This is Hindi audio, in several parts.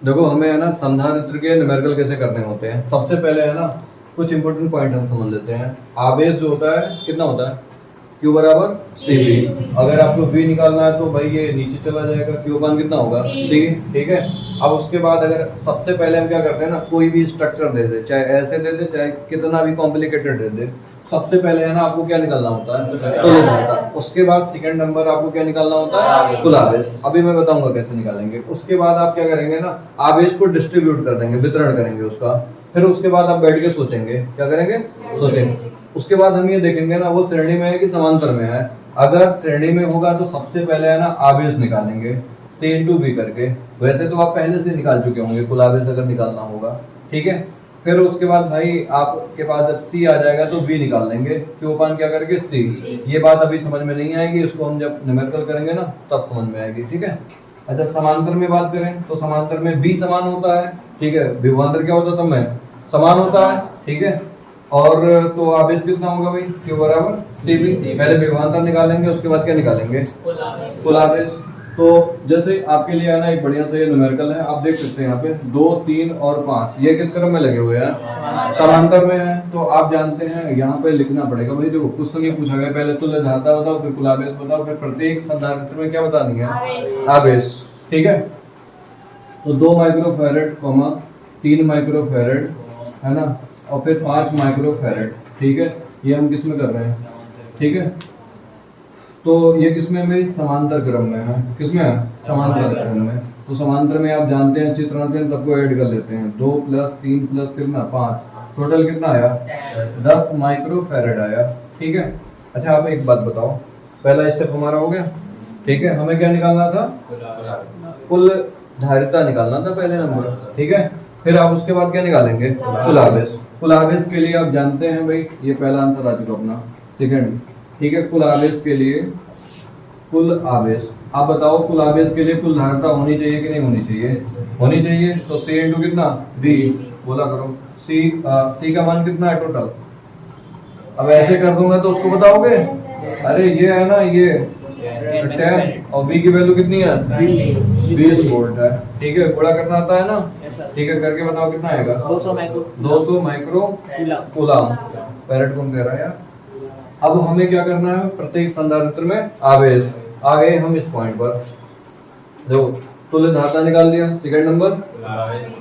देखो हमें है ना संधारित्र के न्यूमेरिकल कैसे करने होते हैं। सबसे पहले है ना कुछ इंपॉर्टेंट पॉइंट हम समझ लेते हैं। आवेश जो होता है कितना होता है, Q बराबर CV। अगर आपको V निकालना है तो भाई ये नीचे चला जाएगा, Q मान कितना होगा C। ठीक है, अब उसके बाद अगर सबसे पहले हम क्या करते हैं ना, कोई भी स्ट्रक्चर दे दे, चाहे ऐसे दे दे चाहे कितना भी कॉम्प्लिकेटेड दे दे, सबसे पहले है ना आपको क्या निकालना होता है, कुल आवेश। उसके बाद सेकंड नंबर आपको क्या निकालना होता है, कुल आवेश। अभी मैं बताऊंगा कैसे निकालेंगे। उसके बाद आप क्या करेंगे ना, आवेश को डिस्ट्रीब्यूट कर देंगे, वितरण करेंगे उसका। फिर उसके बाद आप बैठ के सोचेंगे, क्या करेंगे, सोचेंगे। उसके बाद हम ये देखेंगे ना वो श्रेणी में है कि समांतर में है। अगर श्रेणी में होगा तो सबसे पहले है ना आवेश निकालेंगे C इंटू V करके। वैसे तो आप पहले से निकाल चुके होंगे कुल आवेश अगर निकालना होगा। ठीक है, फिर उसके बाद भाई आपके पास जब C आ जाएगा तो V निकाल लेंगे, Q पान क्या करके C। ये बात अभी समझ में नहीं आएगी, इसको हम जब न्यूमेरिकल करेंगे ना तब समझ में आएगी। ठीक है, अच्छा समांतर में बात करें तो समांतर में B समान होता है। ठीक है, विभवांतर क्या होता है, समय समान होता है। ठीक है, और तो आवेश कितना होगा भाई, Q बराबर CV। पहले विभवांतर निकालेंगे, उसके बाद क्या निकालेंगे, कुल आवेश। तो जैसे आपके लिए है ना एक बढ़िया सा ये न्यूमेरिकल है, आप देख सकते हैं यहाँ पे 2, 3 और 5 ये किस क्रम में लगे हुए हैं, समांतर में है। तो आप जानते हैं यहाँ पे लिखना पड़ेगा भाई। देखो कुछ तो नहीं पूछा गया, पहले तो धाता बताओ, फिर कुल आवेश बताओ, फिर प्रत्येक संधारित्र में क्या बतानी है, आवेश। ठीक है, तो 2 माइक्रोफैरड 3 माइक्रोफैरड है ना, और फिर 5 माइक्रोफैरड। ठीक है, ये हम किस में कर रहे हैं। ठीक है, तो ये किसमें में, समांतर क्रम में है। किसमें है, समांतर क्रम में। तो समांतर में आप जानते हैं अच्छी तरह से, सबको ऐड कर लेते हैं। 2 + 3 + कितना 5, टोटल कितना आया 10 माइक्रोफैरड आया। ठीक है, अच्छा आप एक बात बताओ, पहला स्टेप हमारा हो गया। ठीक है, हमें क्या निकालना था, कुल धारिता निकालना था पहले नंबर। ठीक है, फिर आप उसके बाद क्या निकालेंगे, कुल आवेश। कुल आवेश के लिए आप जानते हैं भाई, ये पहला आंसर आ चुका अपना, सेकंड। ठीक है, कुल आवेश के लिए कुल आवेश, आप बताओ कुल आवेश के लिए कुल धारिता होनी चाहिए कि नहीं होनी चाहिए, होनी चाहिए। तो C इंटू कितना V, बोला करो C का मान कितना है टोटल। अब ऐसे कर दूंगा तो उसको बताओगे, अरे ये है ना ये 10 और V की वैल्यू कितनी है 20 वोल्ट है। ठीक है, गुणा करना आता है ना। ठीक है, करके बताओ कितना आएगा, 200 माइक्रो कूलम। फैरेड कौन कह रहा है यार। अब हमें क्या करना है, प्रत्येक संधारित्र में आवेश। आ गए हम इस पॉइंट पर, देखो तुल्य धाता निकाल दिया, सेकंड नंबर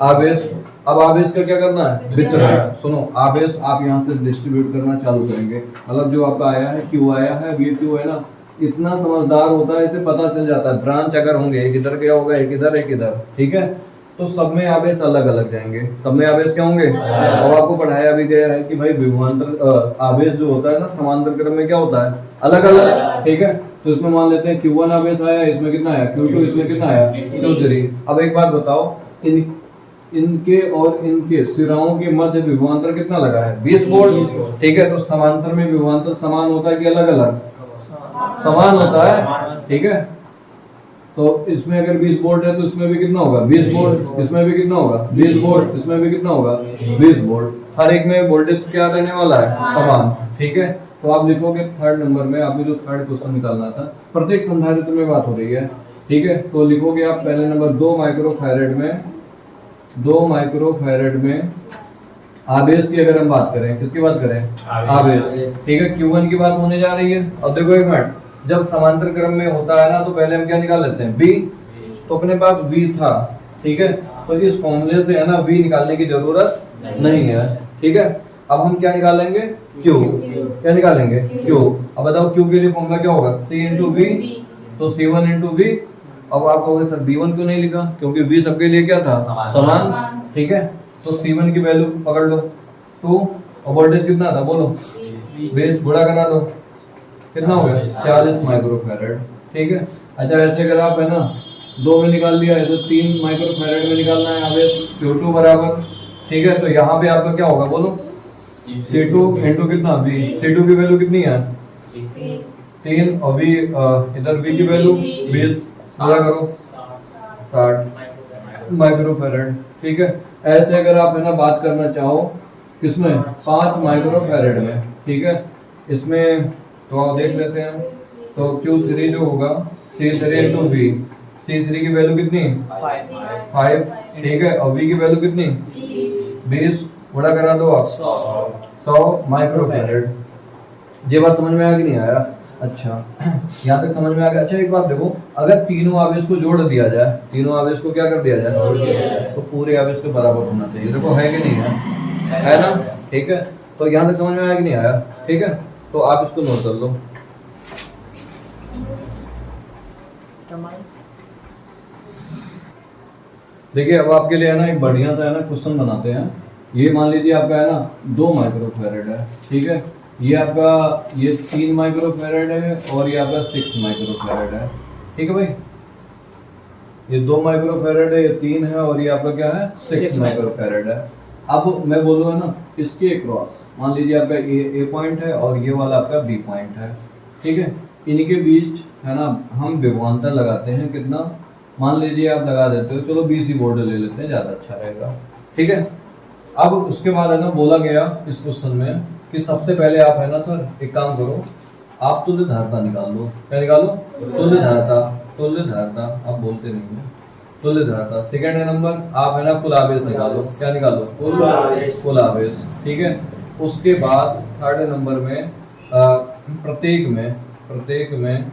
आवेश। अब आवेश का क्या करना है, वितरण। सुनो, आवेश आप यहाँ से डिस्ट्रीब्यूट करना चालू करेंगे। मतलब जो आपका आया है Q आया है, ये Q है ना, इतना समझदार होता है, इसे पता चल जाता है ब्रांच अगर होंगे, एक इधर क्या होगा, एक इधर एक इधर। ठीक है, तो सब में आवेश अलग अलग जाएंगे, सब में आवेश क्या होंगे। और आपको पढ़ाया भी गया है कि भाई विभवांतर आवेश जो होता है ना समांतर क्रम में क्या होता है, अलग अलग। ठीक है, तो इसमें मान लेते हैं Q1 आवेश आया, इसमें कितना आया Q2, इसमें कितना आया Q3। अब एक बात बताओ, इनके और इनके सिराओं के मध्य विभवांतर कितना लगा है, 20 वोल्ट। ठीक है, तो समांतर में विभवांतर समान होता है कि अलग अलग, समान होता है। ठीक है, तो इसमें अगर 20 वोल्ट है तो इसमें भी कितना होगा 20 वोल्ट, इसमें भी कितना होगा 20 वोल्ट, इसमें भी कितना होगा 20 वोल्ट। हर एक में वोल्टेज क्या रहने वाला है, समान। ठीक है, तो आप लिखोगे थर्ड नंबर में, आपको जो थर्ड क्वेश्चन निकालना था, प्रत्येक संधारित्र में बात हो रही है। ठीक है, तो लिखोगे आप पहले नंबर 2 माइक्रोफैरड में आवेश की अगर हम बात करें, किसकी बात करें, आवेश। ठीक है, Q1 की बात होने जा रही है। अब देखो एक मिनट, जब समांतर क्रम में होता है ना तो पहले हम क्या निकाल लेते हैं, V। तो अपने पास V था। ठीक है, तो इस फॉर्मूले से है ना V निकालने की जरूरत नहीं है। ठीक है, अब हम क्या निकालेंगे, Q। क्या निकालेंगे, Q। अब बताओ Q के लिए फॉर्मूला क्या होगा, C इंटू V। तो C1 इंटू V। अब आप कहोगे सर V1 क्यों नहीं लिखा, क्योंकि V सबके लिए क्या था, समान। ठीक है, तो C1 की वैल्यू पकड़ लो 2, और वोल्टेज कितना था बोलो 20, गुणा करा लो, कितना हो गया 40 माइक्रोफैरड। ठीक है, अच्छा ऐसे अगर आप है ना 2 में निकाल लिया है तो 3 माइक्रोफैरड में निकालना है आवेश, Q2 बराबर। ठीक है, तो यहाँ पे आपका क्या होगा बोलो, C2 इंटू कितना V। C2 की वैल्यू कितनी है 3, और V इधर V की वैल्यू 20, गुणा करो 60 माइक्रोफैरड। ठीक है, ऐसे अगर आप है ना बात करना चाहो किसमें, 5 माइक्रोफैरड में। ठीक है, इसमें तो आप देख लेते हैं, तो Q3 जो होगा C3 इंटू V। C3 की वैल्यू कितनी? 5। ठीक है, और V की वैल्यू कितनी? 20। बड़ा करा दो आप, 100 माइक्रोफैरेड। ये बात समझ में आया कि नहीं आया? अच्छा, यहाँ तक समझ में आ गया। अच्छा एक बात देखो, अगर तीनों आवेश को जोड़ दिया जाए, तीनों आवेश को क्या कर दिया जाए, तो पूरे आवेश के बराबर होना चाहिए। देखो है कि नहीं है ना? ठीक है, तो यहाँ तक समझ में आया कि नहीं आया? ठीक है, तो आप इसको नोट कर लो। देखिए अब आपके लिए है ना एक बढ़िया सा है ना क्वेश्चन बनाते हैं। ये मान लीजिए आपका है ना 2 माइक्रोफैरेड है। ठीक है, ये आपका ये 3 माइक्रोफैरेड है और ये आपका 6 माइक्रोफैरेड है। ठीक है भाई, ये 2 माइक्रोफैरेड है, ये 3 है और ये आपका क्या है 6 माइक्रोफैरेड है। अब मैं बोलूँ है ना इसके क्रॉस, मान लीजिए आपका ए पॉइंट है और ये वाला आपका बी पॉइंट है। ठीक है, इनके बीच है ना हम विभवांतर लगाते हैं। कितना? मान लीजिए आप लगा देते हो, चलो BC बोर्ड ले लेते हैं, ज्यादा अच्छा रहेगा। ठीक है, अब उसके बाद है ना बोला गया इस क्वेश्चन में कि सबसे पहले आप है ना सर एक काम करो, आप तुल्य धारता निकाल दो। क्या निकालो? तुल्य धारता। तुल्य धारता आप बोलते नहीं है, तुल्य धारता। सेकेंड नंबर आप है ना कुल आवेश निकालो। क्या निकालो? कुल आवेश। ठीक है, उसके बाद थर्ड नंबर में प्रत्येक में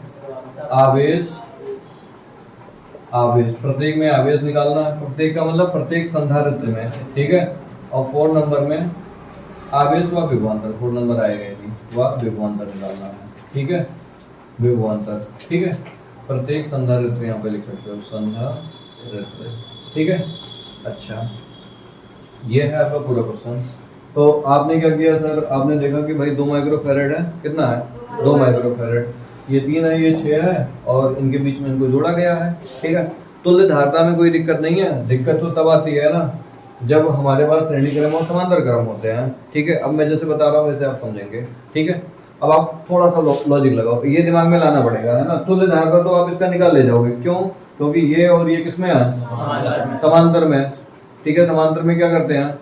आवेश प्रत्येक में आवेश निकालना है। प्रत्येक का मतलब प्रत्येक संधारित्र में। ठीक है, और 4 नंबर में आवेश व विभवांतर, 4 नंबर आएगा जी, व विभवांतर निकालना है। ठीक है, विभवांतर। ठीक है, प्रत्येक संधारित्र यहाँ पे लिख सकते हो, संधारित्र। ठीक है, अच्छा ये है आपका पूरा क्वेश्चन। तो आपने क्या किया सर, आपने देखा कि भाई 2 माइक्रोफैरेड है। कितना है? 2 माइक्रोफैरेड। ये 3 है, ये 6 है और इनके बीच में इनको जोड़ा गया है। ठीक है, तुल्य धारता में कोई दिक्कत नहीं है। दिक्कत तो तब आती है ना जब हमारे पास श्रेणी क्रम और समांतर क्रम होते हैं। ठीक है, अब मैं जैसे बता रहा हूँ वैसे आप समझेंगे। ठीक है, अब आप थोड़ा सा लॉजिक लगाओ, ये दिमाग में लाना पड़ेगा है ना। तुल्य धारता तो आप इसका निकाल ले जाओगे, क्यों? क्योंकि ये और ये किसमें है? समांतर में। ठीक है, समांतर में क्या करते हैं?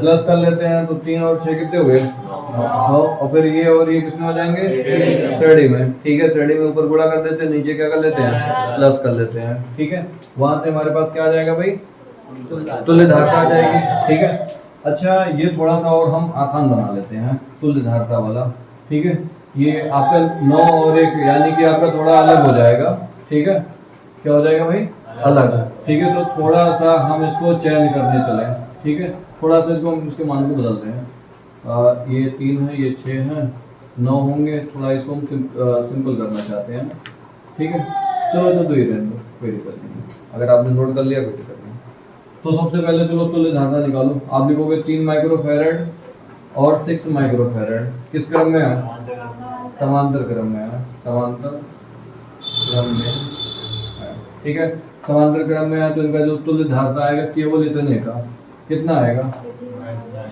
प्लस कर लेते हैं, तो 3 और 6 कितने हुए? 9। और फिर ये और ये किसमें हो जाएंगे? श्रेणी में। ठीक है, श्रेणी में ऊपर गुणा कर देते हैं, नीचे क्या कर लेते हैं? प्लस कर लेते हैं। ठीक है, वहां से हमारे पास क्या आ जाएगा भाई? तुल्य धारता आ जाएगी। ठीक है, अच्छा ये थोड़ा सा और हम आसान बना लेते हैं तुल्य धारता वाला। ठीक है, ये आपका 9 और 1 यानी कि आपका थोड़ा अलग हो जाएगा। ठीक है, क्या हो जाएगा भाई? अलग। ठीक है, तो थोड़ा सा हम इसको चेंज करने चले। ठीक है, थोड़ा सा इसको हम इसके मान को बदलते हैं। ये 3 है, ये 6 है, 9 होंगे। थोड़ा इसको हम सिंपल करना चाहते हैं। ठीक है, चलो अच्छा तो ये रहने दो, कोई दिक्कत नहीं। अगर आपने नोट कर लिया कोई दिक्कत नहीं। तो सबसे पहले चलो तुल्य धारता निकालो। आप लिखोगे 3 माइक्रोफैरेड और 6 माइक्रोफैरेड। किस क्रम में है? समांतर क्रम में है। समांतर क्रम में है। ठीक है, समांतर क्रम में है तो इनका जो तुल्य धारता आएगा केवल इतने का कितना आएगा?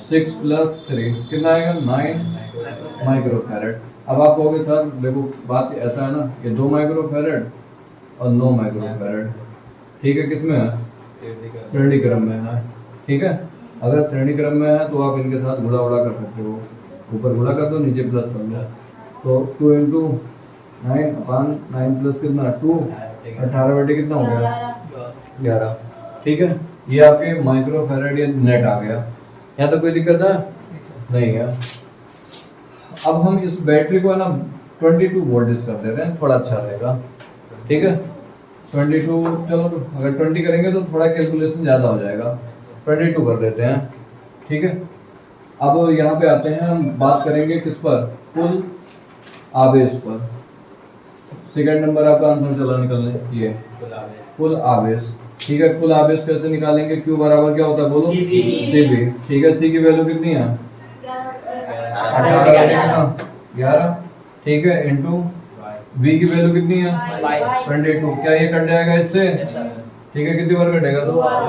6 + 3 कितना आएगा? 9 माइक्रोफैरेड। अब आप कहोगे सर देखो बात ऐसा है ना कि 2 माइक्रोफैरेड और 9 माइक्रोफैरेड। ठीक है, किसमें है? श्रेणी क्रम में है। ठीक है, अगर श्रेणी क्रम में है तो आप इनके साथ गुणा उड़ा कर सकते हो। ऊपर गुणा कर दो, नीचे प्लस कर दो। तो 2 × 9/9 प्लस कितना? 2। 18/, कितना हो गया? 11। ठीक है, ये आपके माइक्रोफैरेड या नेट आ गया। यहाँ तो कोई दिक्कत है नहीं है। अब हम इस बैटरी को है ना 22 वोल्टेज कर दे रहे हैं, थोड़ा अच्छा रहेगा। ठीक है, 22, चलो अगर 20 करेंगे तो थोड़ा कैलकुलेशन ज़्यादा हो जाएगा, 22 कर देते हैं। ठीक है, अब यहाँ पे आते हैं, हम बात करेंगे किस पर? कुल आवेश पर। सेकंड नंबर आपका आंसर चला निकलने, ये कुल आवेश। ठीक है, कुल आवेश कैसे निकालेंगे? Q बराबर क्या होता है बोलो? CV। ठीक है, C की वैल्यू कितनी है? 11। ठीक है, इंटू V की वैल्यू कितनी है? 22। क्या ये कट जाएगा इससे? ठीक है, कितनी बार कटेगा?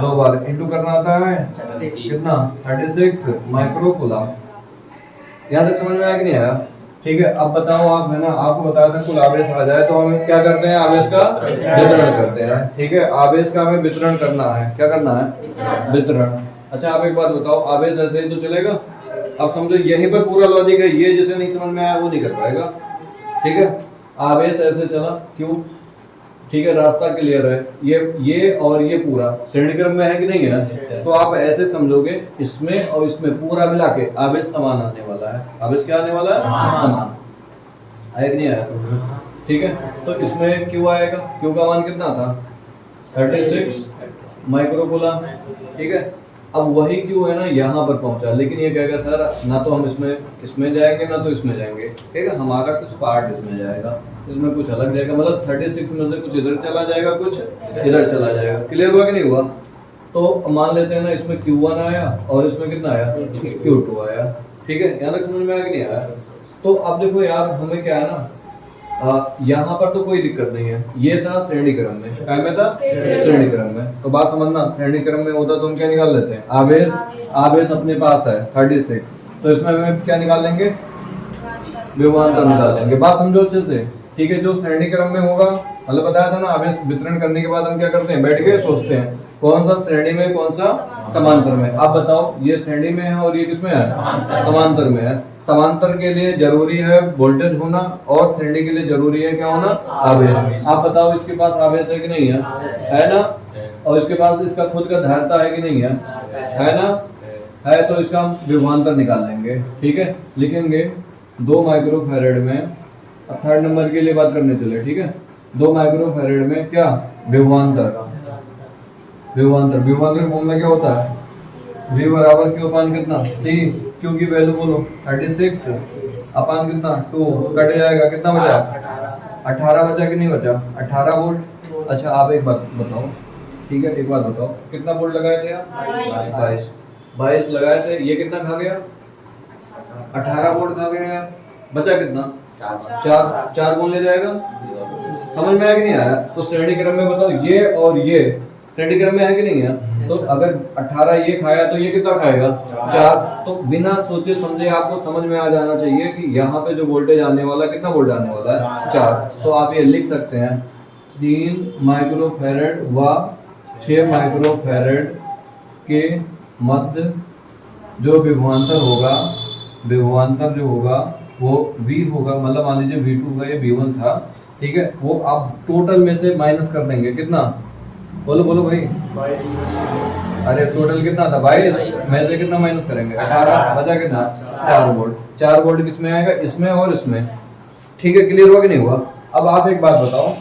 2 बार। इंटू करना आता है कितना? 36 माइक्रो कूलम। यहाँ तक समझ में आया कि नहीं आया? ठीक है, अब बताओ आप है ना, आपको बताया था कुल आवेश आ जाए तो हम क्या करते हैं? आवेश का वितरण करते हैं। ठीक है, आवेश का हमें वितरण करना है। क्या करना है? वितरण। अच्छा आप एक बात बताओ, आवेश ऐसे ही तो चलेगा? अब समझो यहीं पर पूरा लॉजिक है, ये जिसे नहीं समझ में आया वो नहीं कर पाएगा। ठीक है, आवेश ऐसे चला, क्यों? ठीक है, रास्ता क्लियर है। ये और ये पूरा श्रेणी क्रम में है कि नहीं है? तो आप ऐसे समझोगे इसमें और इसमें पूरा मिला के आवेश समान आने वाला है। आवेश क्या आने वाला है? समान आया कि नहीं आया? ठीक है, तो इसमें क्यू आएगा। क्यू का मान कितना था? 36 माइक्रोकूलम। ठीक है, अब वही क्यू है ना यहाँ पर पहुंचा, लेकिन ये कहेगा सर ना तो हम इसमें जाएंगे ना तो इसमें जाएंगे। ठीक है, हमारा कुछ पार्ट इसमें जाएगा, इसमें कुछ अलग जाएगा, मतलब 36 में से कुछ इधर चला जाएगा, कुछ इधर चला जाएगा। क्लियर हुआ कि नहीं हुआ? तो मान लेते हैं ना इसमें Q1 आया और इसमें कितना आया? Q2 आया। ठीक है, यहाँ तक समझ में आया कि नहीं आया? तो अब देखो यार, हमें क्या है ना, यहाँ पर तो कोई दिक्कत नहीं है। ये था श्रेणी क्रम में, क्या में था? श्रेणी क्रम में। तो बात समझना, श्रेणी क्रम में होता तो हम क्या निकाल लेते हैं? आवेश अपने पास है 36, तो इसमें हमें क्या निकाल लेंगे? विभवांतर निकाल लेंगे। बात समझो अच्छे से। ठीक है, जो श्रेणी क्रम में होगा, मतलब बताया था ना, आवेश वितरण करने के बाद हम क्या करते हैं? बैठ के सोचते हैं कौन सा श्रेणी में, कौन सा समांतर में। आप बताओ, ये श्रेणी में है और ये किसमें है? समांतर में है। समांतर के लिए जरूरी है वोल्टेज होना और श्रेणी के लिए जरूरी है क्या होना? आवेश। आप बताओ, इसके पास आवेश है कि नहीं है? है ना? और इसके पास इसका खुद का धारिता है कि नहीं है? है ना? है, तो इसका हम विभवांतर निकाल लेंगे। ठीक है, लिखेंगे 2 माइक्रोफैरेड में, थर्ड नंबर के लिए बात करने चले। ठीक है, 2 माइक्रोफैरेड में क्या? विभवांतर का फॉर्मूला क्या होता है? V बराबर Q अपान कितना? C। Q की वैल्यू बोलो 36 अपान कितना? 2। कट जाएगा, कितना बचा? 18 बचा कि नहीं बचा? 18 वोल्ट। अच्छा, आप एक बात बताओ, ठीक है, एक बात बताओ, कितना वोल्ट लगाए थे आप? 22 लगाए थे। ये कितना खा गया? 18 वोल्ट खा गया। बचा कितना? 4 कौन ले जाएगा? समझ में आया कि नहीं आया? तो श्रेणी क्रम में बताओ, ये और ये श्रेणी क्रम में है कि नहीं है? तो अगर 18 ये खाया तो ये कितना खाएगा? 4। तो बिना सोचे समझे आपको समझ में आ जाना चाहिए कि यहाँ पे जो वोल्टेज आने वाला, कितना वोल्ट आने वाला है? 4। तो आप ये लिख सकते हैं 3 माइक्रोफैरेड व 6 माइक्रोफैरेड के मध्य जो विभवांतर होगा, विभवांतर जो होगा वो V होगा, मतलब मान लीजिए V2 होगा, ये V1 था। ठीक है, वो आप टोटल में से माइनस कर देंगे। कितना? बोलो भाई। 22। अरे टोटल कितना था? 22 में से कितना माइनस करेंगे? 18। बचा कितना? 4 वोल्ट। 4 वोल्ट किसमें आएगा? इसमें और इसमें। ठीक है, क्लियर हुआ कि नहीं हुआ? अब आप एक बात बताओ,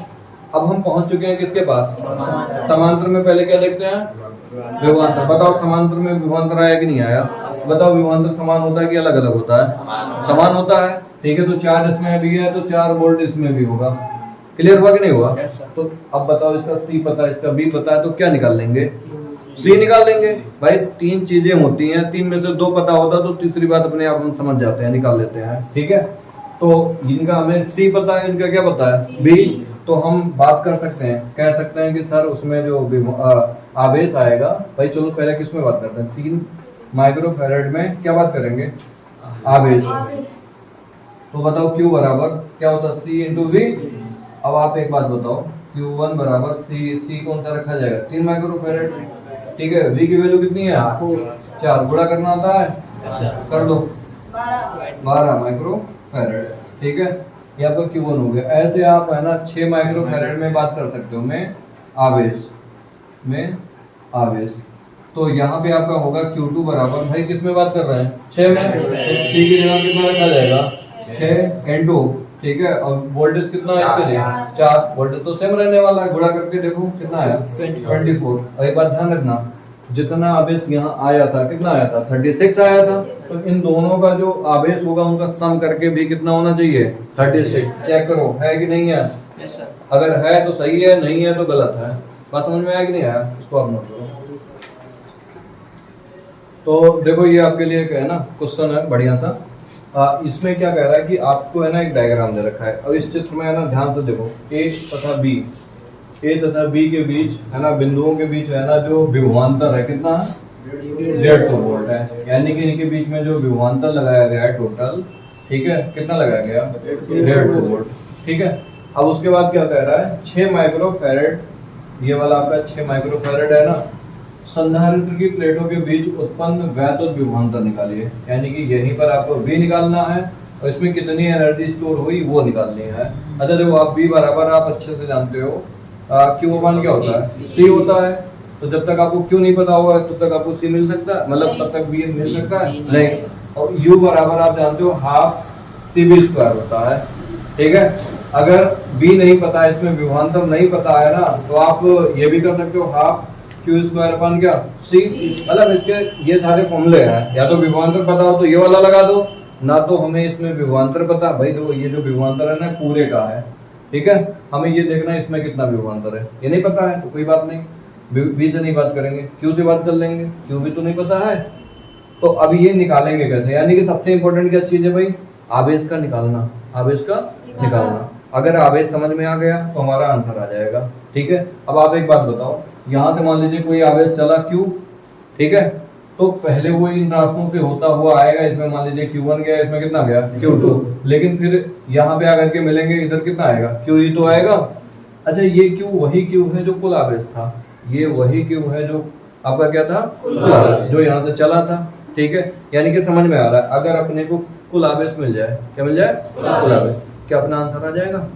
अब हम पहुंच चुके हैं किसके पास? समांतर में। पहले क्या देखते हैं? विभवांतर। बताओ समांतर में विभवांतर आया कि नहीं आया? बताओ, विभवांतर समान होता है कि अलग अलग होता है? समान होता है। ठीक है, तो 4 इसमें भी है तो 4 वोल्ट इसमें भी होगा। क्लियर हुआ कि नहीं हुआ? तो अब बताओ, इसका C पता है, इसका B पता है, तो क्या निकाल लेंगे? C निकाल लेंगे। भाई 3 चीजें होती हैं, 3 में से 2 पता होता तो तीसरी बात अपने आप हम समझ जाते हैं, निकाल लेते हैं। ठीक है, तो जिनका हमें C पता है, इनका क्या पता है? B। तो हम बात कर सकते हैं, कह सकते हैं कि सर उसमें जो आवेश आएगा, भाई चलो पहले किसमें बात करते हैं? 3 माइक्रोफैरेड में क्या बात करेंगे? आवेश। तो बताओ Q बराबर क्या होता है? C into V। अब आप एक बात बताओ, Q1 बराबर C कौन सा रखा जाएगा? 3 माइक्रोफैरेड। ठीक है, V की वैल्यू कितनी है? 4। गुणा करना आता है? कर दो, 12 माइक्रोफैरेड। ठीक है, ये आपका Q1 हो गया। ऐसे आप है ना 6 माइक्रोफैरेड में बात कर सकते हो, आवेश। तो यहाँ पे आपका होगा Q2 बराबर, भाई किस में बात कर रहे हैं? 6 में। C की जगह कितना रखा जाएगा? 6 इंटू। ठीक है, और वोल्टेज कितना है इसके लिए? 4। वोल्टेज तो सेम रहने वाला है, गुणा करके देखो कितना आया? 24। और एक बात ध्यान रखना, जितना आवेश यहाँ आया था, कितना आया था? 36 आया था। तो इन दोनों का जो आवेश होगा उनका सम करके भी कितना होना चाहिए? 36। चेक करो है कि नहीं है? अगर है तो सही है, नहीं है तो गलत है। बात समझ में आया कि नहीं आया? इसको आप नोट करो। तो देखो, ये आपके लिए है ना क्वेश्चन है बढ़िया सा। इसमें क्या कह रहा है कि आपको है ना एक डायग्राम दे रखा है, और इस चित्र में है ना ध्यान से देखो, A तथा B के बीच है ना, बिंदुओं के बीच है ना जो विभवांतर है, कितना है? 150 वोल्ट है। यानी कि इनके बीच में जो विभवांतर लगाया गया है टोटल, ठीक है, कितना लगाया गया? 150 वोल्ट। ठीक है, अब उसके बाद क्या कह रहा है? 6 माइक्रोफैरेड, ये वाला आपका 6 माइक्रोफैरेड है ना, संधारित्र की प्लेटों के बीच उत्पन्न वैद्युत विभवांतर निकालिए। यानी कि यहीं पर आपको V निकालना है और इसमें कितनी एनर्जी स्टोर हुई वो निकालनी है। अच्छा देखो, आप V बराबर आप अच्छे से जानते हो, क्यू अपान क्या होता है, सी होता है। तो जब तक आपको क्यू नहीं पता होगा तब तक आपको सी मिल सकता है, मतलब तब तक बी मिल सकता है नहीं। और यू बराबर आप जानते हो हाफ सी बी स्क्वायर होता है, ठीक है। अगर बी नहीं पता है, इसमें विभवांतर नहीं पता है ना, तो आप ये भी कर सकते हो हाफ क्यू स्क्वायर अपन क्या सी। मतलब इसके ये सारे फॉर्मूले हैं, या तो विभवांतर पता हो तो ये वाला लगा दो, ना तो हमें इसमें विभवांतर पता भाई। तो ये जो विभवांतर है ना पूरे का है, ठीक है। हमें ये देखना है इसमें कितना विभवांतर है, ये नहीं पता है तो कोई बात नहीं, बी से नहीं बात करेंगे, क्यू से बात कर लेंगे, क्यू भी तो नहीं पता है। तो अब ये निकालेंगे कैसे, यानी कि सबसे इंपॉर्टेंट क्या चीज है भाई, आवेश का निकालना, आवेश का निकालना। अगर आवेश समझ में आ गया तो हमारा आंसर आ जाएगा, ठीक है। अब आप एक बात बताओ, यहाँ से मान लीजिए कोई आवेश चला Q, ठीक है, तो पहले वो इन रास्तों से होता हुआ आएगा, इसमें मान लीजिए Q1 गया, इसमें कितना गया Q2, लेकिन फिर यहाँ पे आकर के मिलेंगे, इधर कितना आएगा QE तो आएगा। अच्छा ये Q वही Q है जो कुल आवेश था, ये वही Q है जो आपका क्या था कुल आवेश, जो यहाँ से चला था, ठीक है। यानी कि समझ में आ रहा है, अगर अपने को कुल आवेश मिल जाए, क्या मिल जाए कुल आवेश, क्या अपना आंसर आ जाएगा।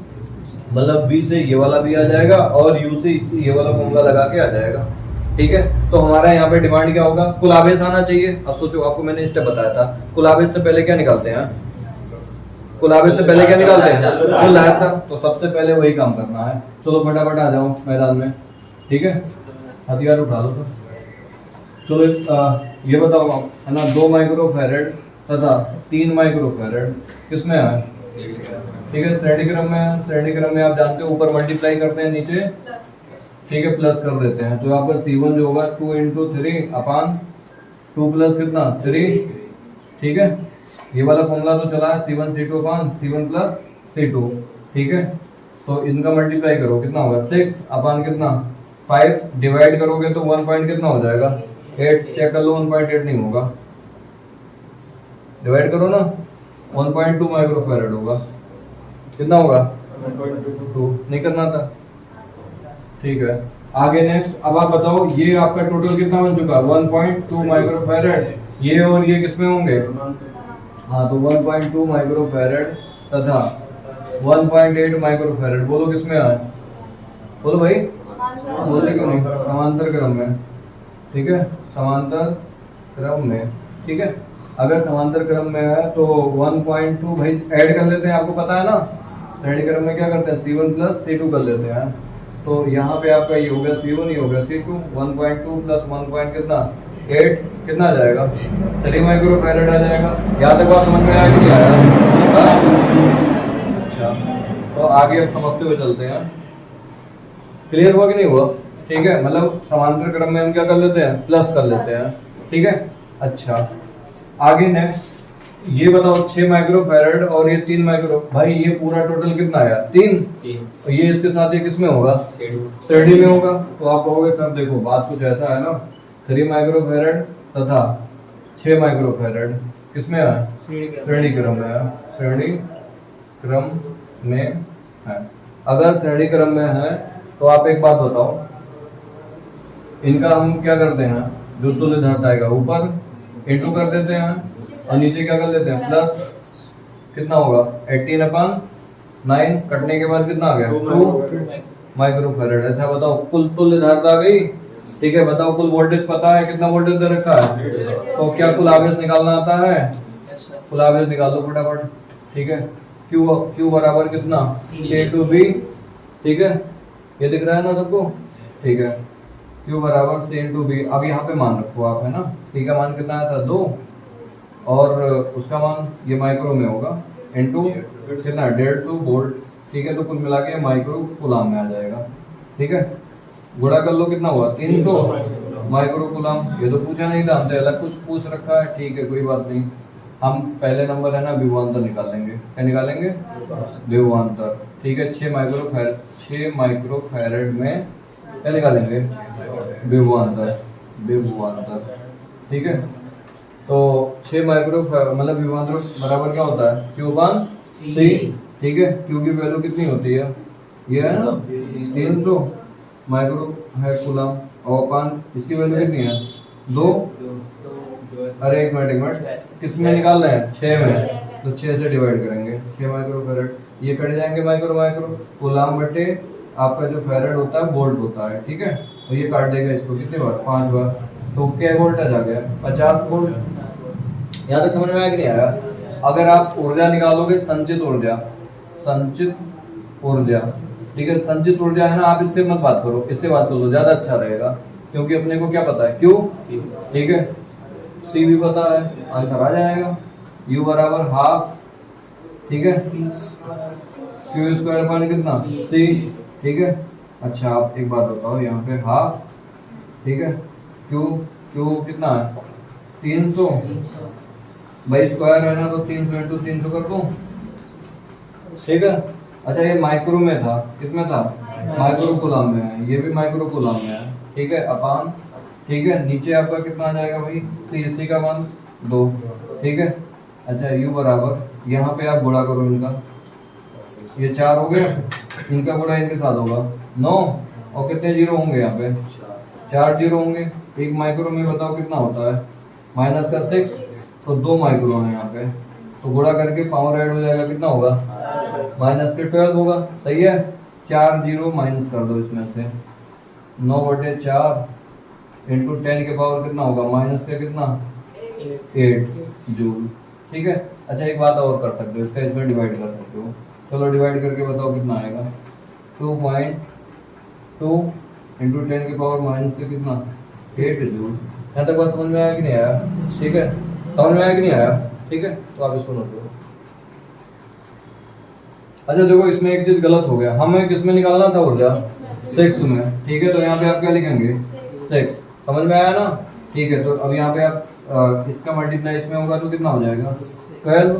मतलब बी से ये वाला भी आ जाएगा और यू से ये वाला फॉर्मूला लगा के आ जाएगा, ठीक है। तो हमारा यहाँ पे डिमांड क्या होगा, कुल आवेश आना चाहिए। अब सोचो, आपको मैंने स्टेप बताया था, कुल आवेश से पहले क्या निकालते हैं, कुल आवेश से पहले क्या निकालते हैं कुल लहर था। तो सबसे पहले वही काम करना है। चलो फटाफट आ जाओ मैदान में, ठीक है, हथियार उठा लो। तो चलो ये बताओ आप, है ना, 2 माइक्रोफैरड तथा 3 माइक्रोफैरड किसमें है, ठीक है, श्रेणी क्रम में है। श्रेणी क्रम में आप जानते हो ऊपर मल्टीप्लाई करते हैं, नीचे ठीक है प्लस कर देते हैं। तो यहाँ पर C1 जो होगा 2 × 3 अपान 2 प्लस कितना 3, ठीक है। ये वाला फॉर्मूला तो चला है C1 C2 अपान C1 प्लस C2, ठीक है। तो इनका मल्टीप्लाई करो कितना होगा 6 अपान कितना 5, डिवाइड करोगे तो 1 पॉइंट कितना हो जाएगा 8, चेक कर लो 1.8 नहीं होगा, डिवाइड करो ना 1.2 माइक्रोफैरड होगा, कितना होगा 1.2, नहीं करना था, ठीक है। आगे नेक्स्ट, अब आप बताओ ये आपका टोटल कितना बन चुका 1.2 माइक्रोफैरड, ये और ये किसमें होंगे, हाँ तो 1.2 माइक्रोफैरड तथा 1.8 माइक्रोफैरड, बोलो किसमें आए, बोलो भाई, बोलते क्यों नहीं, समांतर क्रम में, ठीक है, समांतर क्रम में, ठीक है। अगर समांतर क्रम में है तो 1.2 भाई ऐड कर लेते हैं, आपको पता है ना श्रेणी क्रम में क्या करते हैं C1 प्लस C2 कर लेते हैं। तो यहाँ पे आपका ये हो गया C1, ये हो गया C2, 1.2 प्लस 1 कितना 8, कितना आ जाएगा 3 माइक्रोफैरड आ जाएगा। यहाँ तक बात समझ में आया कि नहीं आया, अच्छा। तो आगे अब समझते हुए चलते हैं, क्लियर हुआ कि नहीं हुआ, ठीक है। मतलब समांतर क्रम में हम क्या कर लेते हैं प्लस कर लेते हैं, ठीक है। अच्छा आगे नेक्स्ट ये बताओ 6 माइक्रोफैरड और ये 3 माइक्रो, भाई ये पूरा टोटल कितना आया 3, तो ये इसके साथ ये किसमें होगा श्रेणी में होगा। तो आप कहोगे सर देखो बात कुछ ऐसा है ना, 3 माइक्रोफैरड तथा 6 माइक्रोफैरड किसमें है श्रेणी क्रम में है, श्रेणी क्रम में है। अगर श्रेणी क्रम में है तो आप एक बात बताओ, इनका हम क्या करते हैं, जो तुल्य धारा आएगा ऊपर इंटू कर देते हैं और नीचे क्या कर लेते हैं प्लस, कितना होगा 18/9, कटने के बाद कितना आ गया 2 माइक्रोफैरड। अच्छा बताओ कुल तुल्य धारा आ गई, ठीक है। बताओ कुल वोल्टेज पता है, कितना वोल्टेज दे रखा है, तो क्या कुल आवेश निकालना आता है, कुल आवेश निकाल दो फटाफट, ठीक है। Q बराबर कितना A/B, ठीक है, ये दिख रहा है ना सबको, ठीक है। Q बराबर C/B। अब यहाँ पे मान रखो आप, है ना, C का मान कितना आया था 2 और उसका मान ये माइक्रो में होगा इनटू कितना 150 वोल्ट, ठीक है। तो कुल मिला के माइक्रो कूलाम में आ जाएगा, ठीक है। गुणा कर लो कितना हुआ 300 माइक्रो कूलाम। ये तो पूछा नहीं था हमसे, अलग कुछ पूछ रखा है, ठीक है कोई बात नहीं। हम पहले नंबर है ना विभवांतर निकाल लेंगे, क्या निकालेंगे विभवांतर, ठीक है। 6 माइक्रोफैरड में क्या निकालेंगे विभवांतर, ठीक है। तो 6 माइक्रो मतलब विभवांतर बराबर क्या होता है Q/C, ठीक है। Q की वैल्यू कितनी होती है, ये है ना 300 माइक्रो है कूलम, और अपान इसकी वैल्यू कितनी है 2। अरे एक मिनट किसमें निकाल रहे हैं 6 में, तो 6 से डिवाइड करेंगे 6 माइक्रोफैरड, ये कट जाएंगे माइक्रो कूलम बटे आपका जो फेरेड होता है वोल्ट होता है, ठीक है। तो ये काट देगा इसको कितने बार, 5 बार, तो क्या वोल्टेज आ गया 50 वोल्ट। यहाँ तक समझ में आया कि नहीं आया? अगर आप ऊर्जा निकालोगे, संचित ऊर्जा, ठीक है, संचित ऊर्जा है ना, आप इससे मत बात करो, इससे बात करो ज्यादा अच्छा रहेगा, क्योंकि अपने को क्या पता है, क्यू, ठीक है, सी भी पता है, आंसर आ जाएगा। यू बराबर हाफ, ठीक है, क्यू स्क्वायर अपन कितना, सी, ठीक है। अच्छा आप एक बात बताओ, यहाँ पे हाफ, ठीक है, क्यू कितना है 300, भाई स्क्वायर है ना, तो 300 इंटू 300 कर दूं, ठीक है। अच्छा ये माइक्रो में था, किसमें था, माइक्रो कूलम में है, ये भी माइक्रो कूलम में है, ठीक है, अपान, ठीक है, नीचे आपका कितना आ जाएगा भाई, सी का मान 2, ठीक है। अच्छा यू बराबर, यहाँ पे आप गुणा करो इनका, ये 4 हो गए, इनका गुणा इनके साथ होगा 9, और कितने जीरो होंगे यहाँ पे, 4 जीरो होंगे। एक माइक्रो में बताओ कितना होता है, माइनस का 6, तो 2 माइक्रो है यहाँ पे, तो गुणा करके पावर ऐड हो जाएगा, कितना होगा, माइनस के 12 होगा, सही है। 4 जीरो माइनस कर दो इसमें से, 9/4 इंटू 10 के पावर कितना होगा, माइनस का कितना 8 जूल, ठीक है। अच्छा एक बात और कर सकते हो, इसका इसमें डिवाइड कर सकते हो, चलो डिवाइड करके बताओ कितना आएगा, 2.2 इंटू 10 के पावर माइनस का कितना 8 जूल। यहाँ तक बात समझ में आया कि नहीं आया, ठीक है, समझ में आया कि नहीं आया, ठीक है। तो आप इसको नोट करो। अच्छा देखो इसमें एक चीज गलत हो गया, हमें किसमें निकालना था ऊर्जा, 6 में, ठीक है, तो यहाँ पे आप क्या लिखेंगे 6, समझ में आया ना, ठीक है। तो अब यहाँ पे आप इसका मल्टीप्लाई इसमें होगा तो कितना हो जाएगा 12,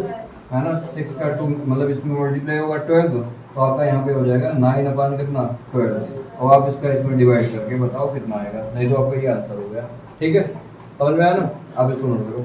है ना, 6 का 2 मतलब इसमें मल्टीप्लाई होगा 12, तो आपका यहाँ पे हो जाएगा 9 कितना 12, और आप इसका इसमें डिवाइड करके बताओ कितना आएगा, नहीं तो आपका ये आंसर हो गया, ठीक है, समझ में आया ना। आप इसको नोट करो।